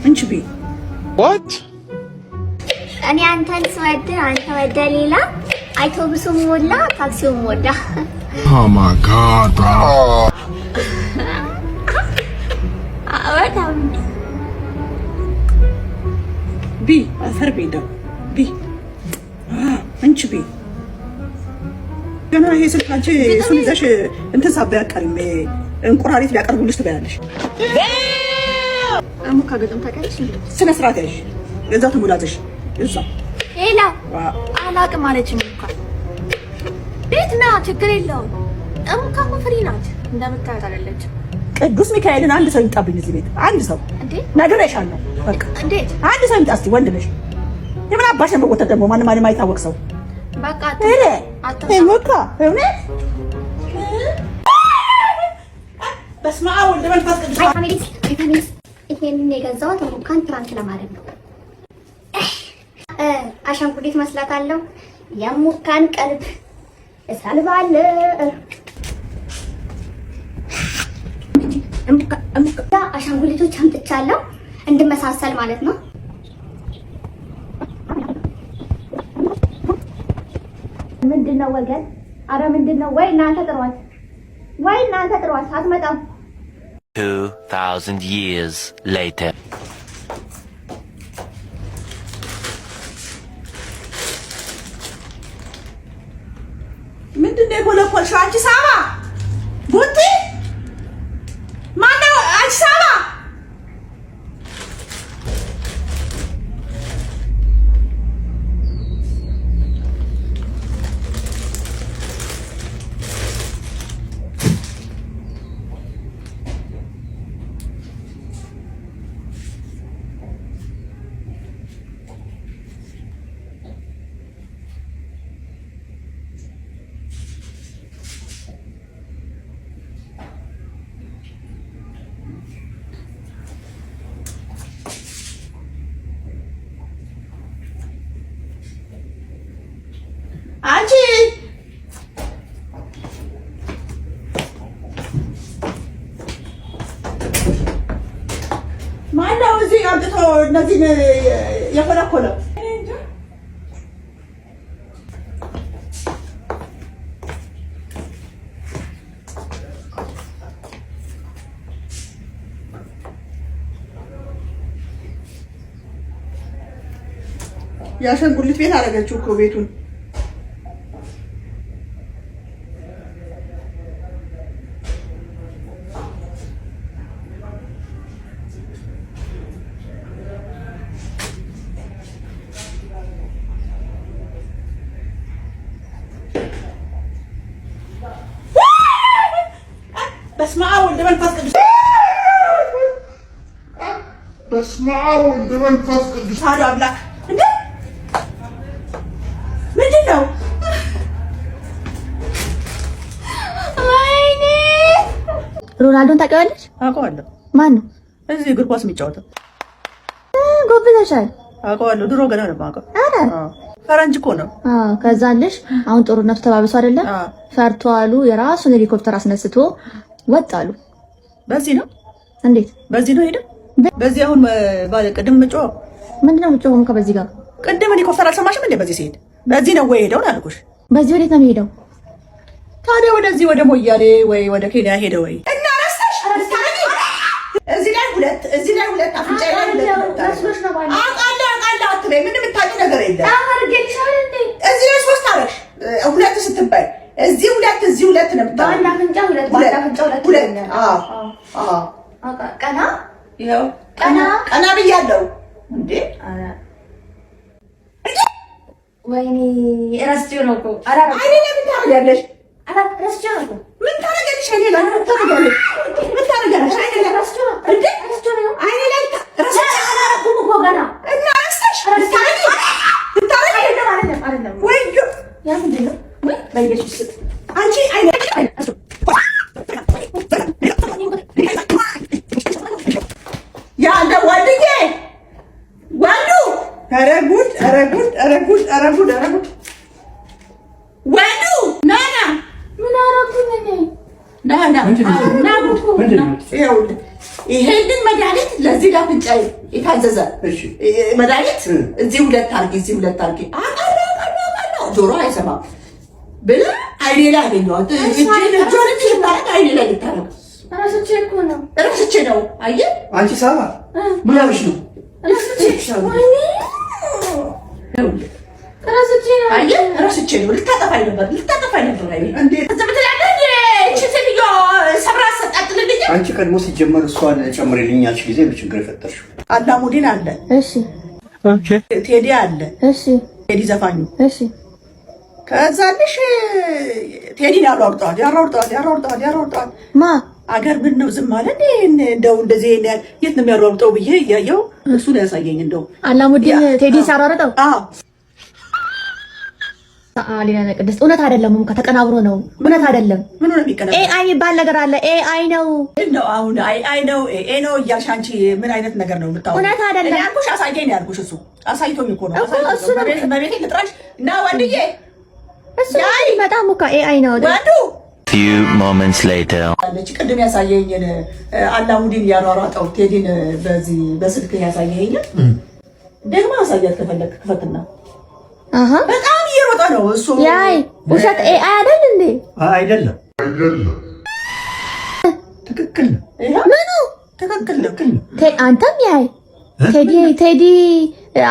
እንቺ ቢ what እኔ አንተን ስወድ አንተ ወደ ሌላ አውቶቡሱም ሞላ ታክሲውም ሞላ። oh my god bro አወጣም ቢ አፈር ቤደው ቢ እንቺ ቢ ገና ይሄ ስልካንቺ እሱን ይዘሽ እንትን ሳቢያ ቀርም እንቁራሪት ሊያቀርቡልሽ ትበያለሽ። አሙካ ገጠም ታውቂያለሽ? ስነ ስርዓት ያዥ እዛው ትሙላትሽ እዛ ሌላ አላቅም አለችኝ እኮ ቤት ና ችግር የለውም። አሙካ እኮ ፍሪ ናት እንደምታዩት አይደለች። ቅዱስ ሚካኤልን አንድ ሰው ይምጣብኝ እዚህ ቤት አንድ ሰው እንዴ ነግሬሻለሁ። በቃ እንዴት አንድ ሰው ይምጣ እስቲ ወንድ ነሽ። የምን አባሽ ነው ወተት ደግሞ ማንም አይታወቅ ሰው በቃ ወካ እውነት በስመ አብ ወልድ መንፈስ ቅዱስ ቪታሚንስ ይሄንን የገዛሁት አሙካን ፕራንክ ለማድረግ ነው። አሻንጉሊት መስላታለሁ። የአሙካን ቀልብ እሳልባለሁ። አሙካ አሻንጉሊቶች አምጥቻለሁ እንድመሳሰል ማለት ነው። ምንድነው ወገን? አረ ምንድነው? ወይ እናንተ ጥሯት አትመጣም። 2000 years later ምንድነው የጎለጎልሽው አንቺ ሳባ ቡቲ ማነው አንቺ ሳባ? አንቺ ማነው እዚህ አምጥቶ እነዚህን የፈለኮለው? የአሻንጉሊት ቤት አደረገችው እኮ ቤቱን። በስመ አብ ወልድ መንፈስ ቅዱስ በስመ አብ ወልድ መንፈስ ቅዱስ አሐዱ አምላክ። እንዴ ምንድን ነው? ወይኔ ሮናልዶን ታውቂዋለሽ? አውቀዋለሁ። ማን ነው? እዚህ እግር ኳስ የሚጫወተው ጎብዘሻል? አውቀዋለሁ። ድሮ ገና ነው የማውቀው። ኧረ ፈረንጅ እኮ ነው። ከዛልሽ አሁን ጦርነቱ ተባብሶ አይደለም ፈርቶ አሉ የራሱን ሄሊኮፕተር አስነስቶ ወጣሉ። በዚህ ነው? እንዴት በዚህ ነው ሄደ? በዚህ አሁን ባለ ቅድም ምጮ ምንድነው ምጮም? ከበዚህ ጋር ቅድም ሄሊኮፕተር አልሰማሽም እንዴ? በዚህ ሲሄድ በዚህ ነው ወይ ሄደው አልኩሽ። በዚህ ወዴት ነው የሚሄደው ታዲያ? ወደዚህ ወደ ሞያሌ ወይ ወደ ኬንያ ሄደ ወይ? እና ረስተሽ እዚህ ላይ ሁለት አፍንጫ ላይ ሁለት አውቃለሁ አትበይ። ምንም የምታውቂው ነገር የለም። እዚህ ላይ ሶስት አደረግሽ። ሁለት ስትባይ እዚህ ሁለት እዚህ ሁለት ነው የምታውቂው። በአንድ አፍንጫ ሁለት። አዎ ቀና ይኸው ቀና ብያለሁ እንዴ። ወይኔ ረስቼው ነው እኮ። አይኔ ለምን ታደርጊያለሽ? ረስቼው ነው እኮ። ምን ታደርጊያለሽ? አይኔ ላይ ምን ታደርጊያለሽ? ምን ታደርጊያለሽ? አይኔ ላይ ረስቼው ነው እንዴ። አይኔ ላይ ረስቼው አላደረኩም እኮ ገና። እና ረስተሽ ልታረጊ አይደለም ወይዬ ያ ምንድን ነው? ወይ በኢየሱስ አንቺ አይኔ ያ እንደ ወንድዬ ወንዱ ኧረ ጉድ ወንዱ ናና ምን አደረኩኝ እኔ? ና ይኸውልህ ይሄንን መድኃኒት ለዚህ ለአፍንጫዬ የታዘዘ መድኃኒት እዚህ ሁለት አድርጊ ጆሮ አይሰማም ብለህ አይኔ ላይ አገኘኋት። እጇን ማረግ አይኔ ላይ ልታረግ እረስቼ ነው። አየህ አንቺ ሳባ ምን ያልሽ ነው? እረስቼ ነው። ልታጠፋኝ ነበር። አንቺ ቀድሞ ሲጀመር እሷን ጨምሬልኝ ያልሽ ጊዜ በችግር የፈጠርሽው አላሙዲን አለ። እሺ ቴዲ አለ። እሺ ቴዲ ዘፋኙ። እሺ ከዛልሽ ቴዲን ያሯሩጠዋል። ማ አገር ምን ነው ዝም አለ እንዴ? እንደው እንደዚህ የት ነው የሚያሯሩጠው ብዬ እያየው እሱ ነው ያሳየኝ። እንደው አላሙዲን ቴዲ ሲያሯሩጠው ሌላ ቅድስት እውነት አይደለም። ከተቀናብሮ ነው። እውነት አይደለም። ምን ነው የሚቀናብረው? ኤአይ የሚባል ነገር አለ። ኤአይ ነው ነው አሁን አይ ነው ኤ ነው እያልሽ አንቺ ምን አይነት ነገር ነው የምታወራው? እውነት አይደለም ያልኩሽ። አሳየኝ ያልኩሽ እሱ አሳይቶኝ እኮ ነው። እሱ በቤቴ ልጥራሽ እና ወንድዬ እሱ በጣም እኮ ኤአይ ነው ወንዱ። Few moments later አለች ቅድም ያሳየኝን አላሙዲን ያሯሯጠው ቴዲን በዚህ በስልክ ያሳየኝን ደግሞ አሳያት ከፈለክ ክፈትና በጣም እየሮጠ ነው እሱ። ያይ ውሸት ኤአይ አይደል እንዴ? አይደለም። ትክክል ነው። ምኑ ትክክል ነው? አንተም ያይ ቴዲ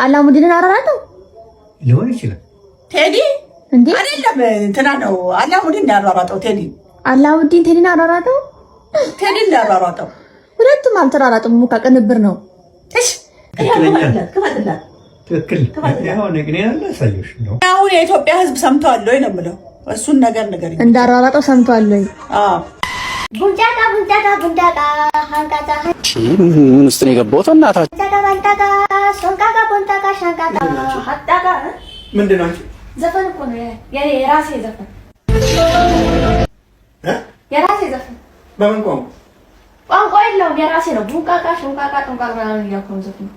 አላሙዲንን አሯሯጠው ሊሆን ይችላል። ቴዲ እንዴ አይደለም እንትና ነው አላሙዲን ያሯሯጠው ቴዲ። አላሙዲን ቴዲን አሯሯጠው። ቴዲን ያሯሯጠው። ሁለቱም አልተሯሯጡም። ሙካ ቅንብር ነው። እሺ ክፈትና ትክክል ያሆነ ግን ያለ ሳይሽ ነው። አሁን የኢትዮጵያ ሕዝብ ሰምቷል ወይ ነው የምለው። እሱን ነገር ንገሪኝ። እንዳሯሯጠው ሰምቷል ወይ? አዎ ቡንጫቃ ሃንቃቃ ምን ውስጥ ነው የገባሁት? እናታችሁ ቡንጫቃ ሾንቃቃ ቦንጫቃ ሻንቃቃ ሀጣቃ ምንድን ነው? ዘፈን እኮ ነው የራሴ ዘፈን የራሴ ዘፈን። በምን ቋንቋ የለውም የራሴ ነው። ቡንቃቃ ሾንቃቃ ጦንቃቃ ምናምን እያልኩ ነው ዘፈኑ።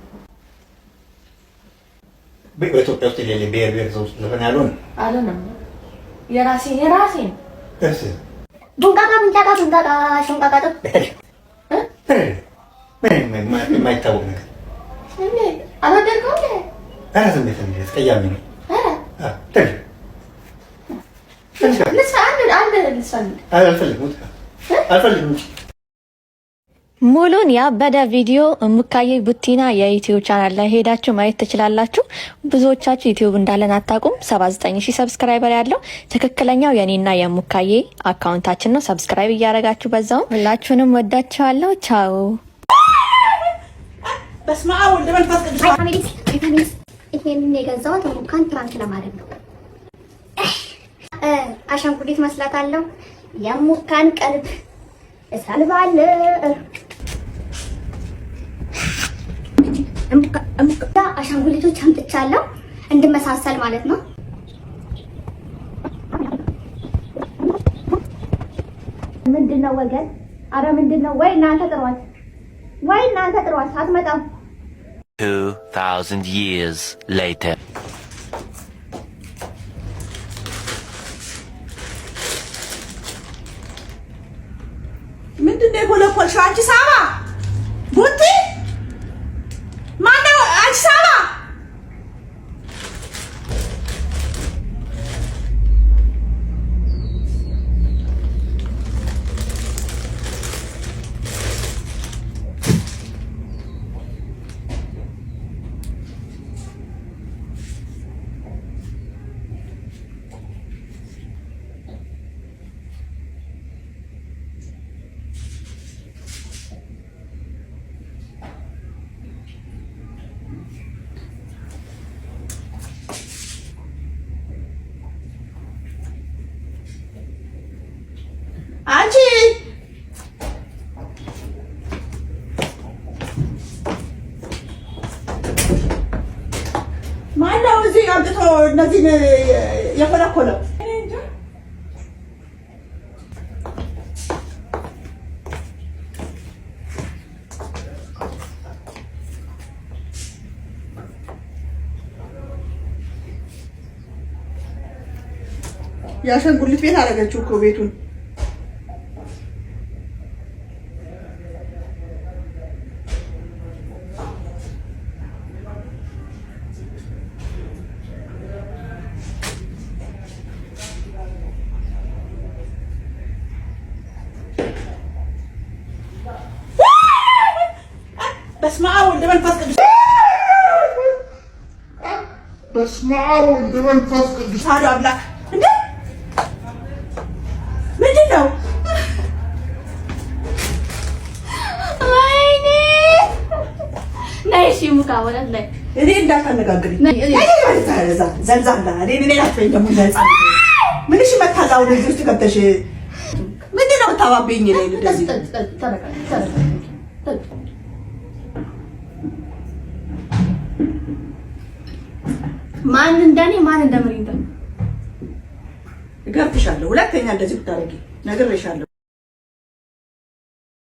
በኢትዮጵያ ውስጥ የሌለ ብሔር ብሔረሰብ ውስጥ ዘፈን ያልሆነ አልሆነም። የራሴ ነው። እሺ ቡንቃቃ ሾንቃቃ ጦ የማይታወቅ ነገር እንዴ አልወደድከውም? ኧረ ስሜት እንዴ አስቀያሚ ነው። ሙሉን ያበደ ቪዲዮ እሙካዬ ቡቲና የዩቲዩብ ቻናል ላይ ሄዳችሁ ማየት ትችላላችሁ። ብዙዎቻችሁ ዩቲዩብ እንዳለን አታውቁም። 79000 ሰብስክራይበር ያለው ትክክለኛው የኔና የሙካዬ አካውንታችን ነው። ሰብስክራይብ እያደረጋችሁ በዛው ሁላችሁንም ወዳችኋለሁ። ቻው። በስመ አብ ወወልድ ወመንፈስ ቅዱስ። ይሄንን የገዛሁት ሙካን ፕራንክ ለማድረግ ነው። አሻንጉሊት መስላታለሁ። የሙካን ቀልብ እሰልባለሁ። አሻንጉሊቶች አምጥቻለሁ እንድመሳሰል ማለት ነው። ምንድነው ወገን? አረ ምንድነው? ወይ እናንተ ጥሯት አትመጣም። 2000 years later ምንድነው የጎለኮልሽው አንቺ ሳባ? ቡቲ ማነው አንቺ ሳባ? አንቺ ማነው እዚህ አምጥቶ እነዚህን የፈለኮለው? የአሻንጉሊት ቤት አደረገችው እኮ ቤቱን። በስመ አብ ወወልድ ወመንፈስ ቅዱስ በስመ አብ ወወልድ ወመንፈስ ቅዱስ አሐዱ አምላክ። እንዴ ምንድን ነው? ወይኔ ነይ እሺ ሙካ ወላት ላይ እኔ እንዳታነጋግሪኝ ዘልዛላ እኔ አትበይኝ ደግሞ ዘልዛ ምንሽ መታዛው እዚህ ውስጥ ገብተሽ ምንድን ነው የምታባብይኝ? እኔ እንደዚህ ማን እንደኔ ማን እንደምሪንዳ እገርፍሻለሁ። ሁለተኛ እንደዚህ ብታረጊ ነግሬሻለሁ።